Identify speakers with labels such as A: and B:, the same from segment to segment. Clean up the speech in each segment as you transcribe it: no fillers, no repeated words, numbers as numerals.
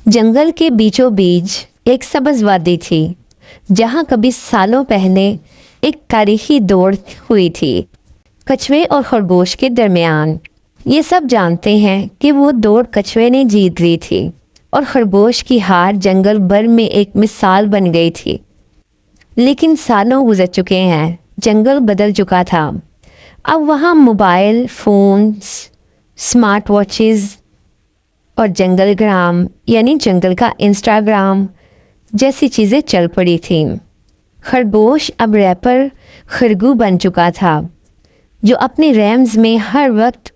A: जंगल के बीचों बीच एक सब्ज वादी थी जहां कभी सालों पहले एक तारीखी दौड़ हुई थी कछुए और खरगोश के दरमियान। ये सब जानते हैं कि वो दौड़ कछुए ने जीत ली थी और खरगोश की हार जंगल भर में एक मिसाल बन गई थी। लेकिन सालों गुजर चुके हैं, जंगल बदल चुका था। अब वहाँ मोबाइल फोन्स, स्मार्ट वॉचेस और जंगलग्राम यानी जंगल का इंस्टाग्राम जैसी चीज़ें चल पड़ी थीं। खरगोश अब रैपर खरगू बन चुका था जो अपने रैम्स में हर वक्त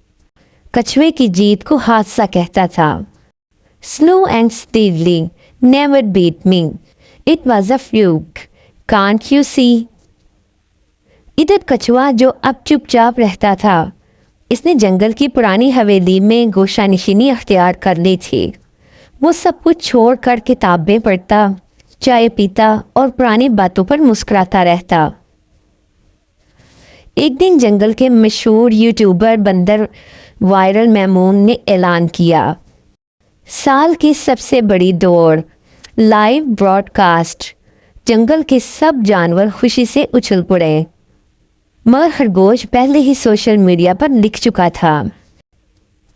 A: कछुए की जीत को हादसा कहता था। Slow and steadily, never beat me, it was a fluke, can't you see. इधर कछुआ जो अब चुपचाप रहता था, इसने जंगल की पुरानी हवेली में गोशानिशीनी अख्तियार कर ली थी। वो सब कुछ छोड़कर किताबें पढ़ता, चाय पीता और पुरानी बातों पर मुस्कुराता रहता। एक दिन जंगल के मशहूर यूट्यूबर बंदर वायरल मैमून ने ऐलान किया, साल की सबसे बड़ी दौड़, लाइव ब्रॉडकास्ट। जंगल के सब जानवर खुशी से उछल पड़े, मगर खरगोश पहले ही सोशल मीडिया पर लिख चुका था,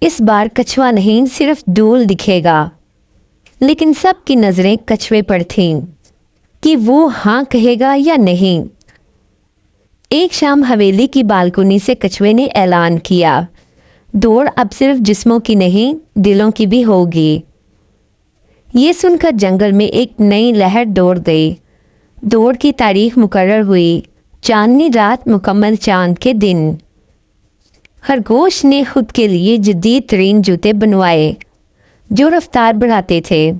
A: इस बार कछुआ नहीं सिर्फ डूल दिखेगा। लेकिन सबकी नज़रें कछुए पर थीं कि वो हाँ कहेगा या नहीं। एक शाम हवेली की बालकनी से कछुए ने ऐलान किया, दौड़ अब सिर्फ जिस्मों की नहीं, दिलों की भी होगी। ये सुनकर जंगल में एक नई लहर दौड़ गई। दौड़ की तारीख मुकर्रर हुई, चांदनी रात, मुकम्मल चांद के दिन। खरगोश ने खुद के लिए जदीद तरीन जूते बनवाए जो रफ्तार बढ़ाते थे।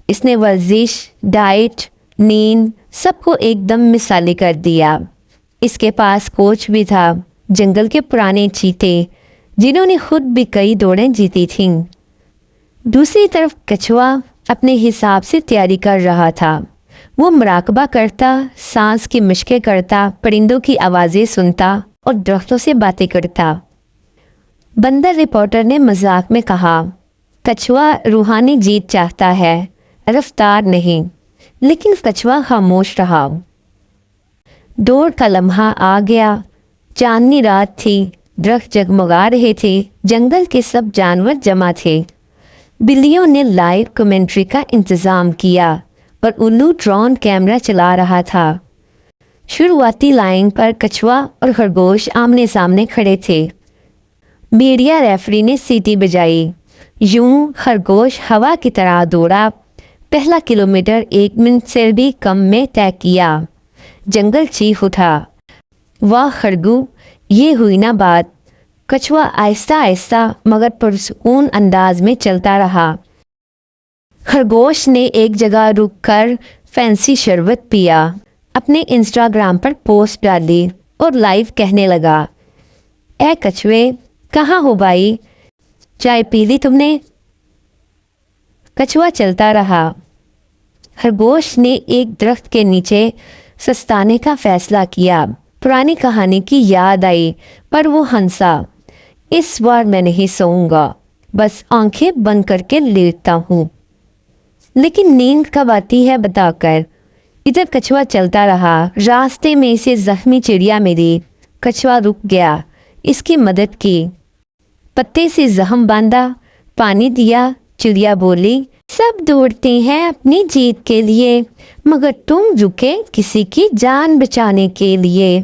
A: इसने वर्जिश, डाइट, नींद सबको एकदम मिसाली कर दिया। इसके पास कोच भी था, जंगल के पुराने चीते जिन्होंने खुद भी कई दौड़ें जीती थीं। दूसरी तरफ कछुआ अपने हिसाब से तैयारी कर रहा था। वो मुराकबा करता, सांस की मशकें करता, परिंदों की आवाज़ें सुनता और दरख्तों से बातें करता। बंदर रिपोर्टर ने मजाक में कहा, कछुआ रूहानी जीत चाहता है, रफ्तार नहीं। लेकिन कछुआ खामोश रहा। दौड़ का लम्हा आ गया। चांदनी रात थी, दरख्त जगमगा रहे थे, जंगल के सब जानवर जमा थे। बिल्लियों ने लाइव कमेंट्री का इंतज़ाम किया और उल्लू ड्रोन कैमरा चला रहा था। शुरुआती लाइन पर कछुआ और खरगोश आमने सामने खड़े थे। मीडिया रेफरी ने सीटी बजाई। यूं खरगोश हवा की तरह दौड़ा, पहला किलोमीटर 1 मिनट से भी कम में तय किया। जंगल चीख उठा, वाह खरगू, ये हुई ना बात। कछुआ आहिस्ता आहिस्ता मगर पुरसुकून अंदाज में चलता रहा। खरगोश ने एक जगह रुककर फैंसी शरबत पिया, अपने इंस्टाग्राम पर पोस्ट डाली और लाइव कहने लगा, ए कछुए, कहाँ हो भाई, चाय पी ली तुमने? कछुआ चलता रहा। खरगोश ने एक दरख्त के नीचे सस्ताने का फैसला किया। पुरानी कहानी की याद आई पर वो हंसा, इस बार मैं नहीं सोऊंगा, बस आंखें बंद करके लेटता हूँ। लेकिन नींद कब आती है बताकर। इधर कछुआ चलता रहा। रास्ते में इसे जख्मी चिड़िया मिली। कछुआ रुक गया, इसकी मदद की, पत्ते से जख्म बांधा, पानी दिया। चिड़िया बोली, सब दौड़ते हैं अपनी जीत के लिए, मगर तुम रुके किसी की जान बचाने के लिए।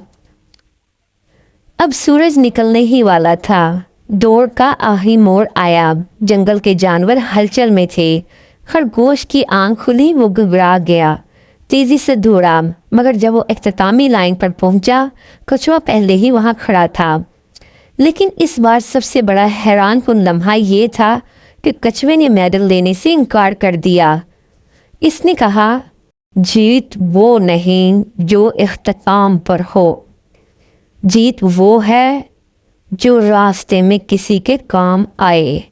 A: अब सूरज निकलने ही वाला था। दौड़ का आखिरी मोड़ आया। जंगल के जानवर हलचल में थे। खरगोश की आंख खुली, वो घबरा गया, तेजी से दौड़ा। मगर जब वो इख्तितामी लाइन पर पहुंचा, कछुआ पहले ही वहां खड़ा था। लेकिन इस बार सबसे बड़ा हैरानकुन लम्हा ये था कि कछुए ने मेडल लेने से इनकार कर दिया। इसने कहा, जीत वो नहीं जो इख्तिताम पर हो, जीत वो है जो रास्ते में किसी के काम आए।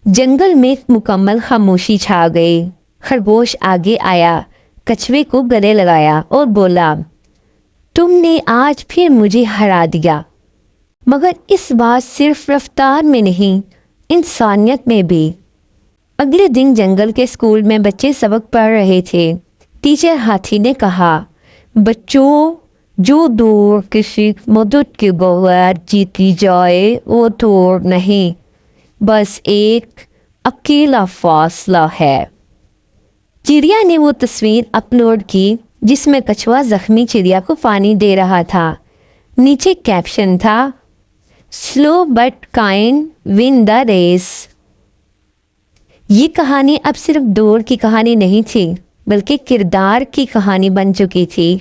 A: जंगल में मुकम्मल खामोशी छा गई। खरगोश आगे आया, कछुए को गले लगाया और बोला, तुमने आज फिर मुझे हरा दिया, मगर इस बार सिर्फ रफ्तार में नहीं, इंसानियत में भी। اگلے دن جنگل کے اسکول میں بچے سبق پڑھ رہے تھے۔ ٹیچر ہاتھی نے کہا، بچوں، جو دوڑ کسی مدد کے بغیر جیتی جائے وہ دوڑ نہیں، بس ایک اکیلا فاصلہ ہے۔ چڑیا نے وہ تصویر اپلوڈ کی جس میں کچھوا زخمی چڑیا کو پانی دے رہا تھا۔ نیچے کیپشن تھا، slow but kind won the race. یہ کہانی اب صرف دوڑ کی کہانی نہیں تھی بلکہ کردار کی کہانی بن چکی تھی۔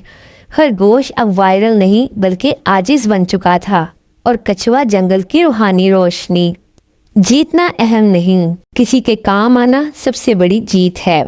A: خرگوش اب وائرل نہیں بلکہ عاجز بن چکا تھا اور کچھوا جنگل کی روحانی روشنی۔ جیتنا اہم نہیں، کسی کے کام آنا سب سے بڑی جیت ہے۔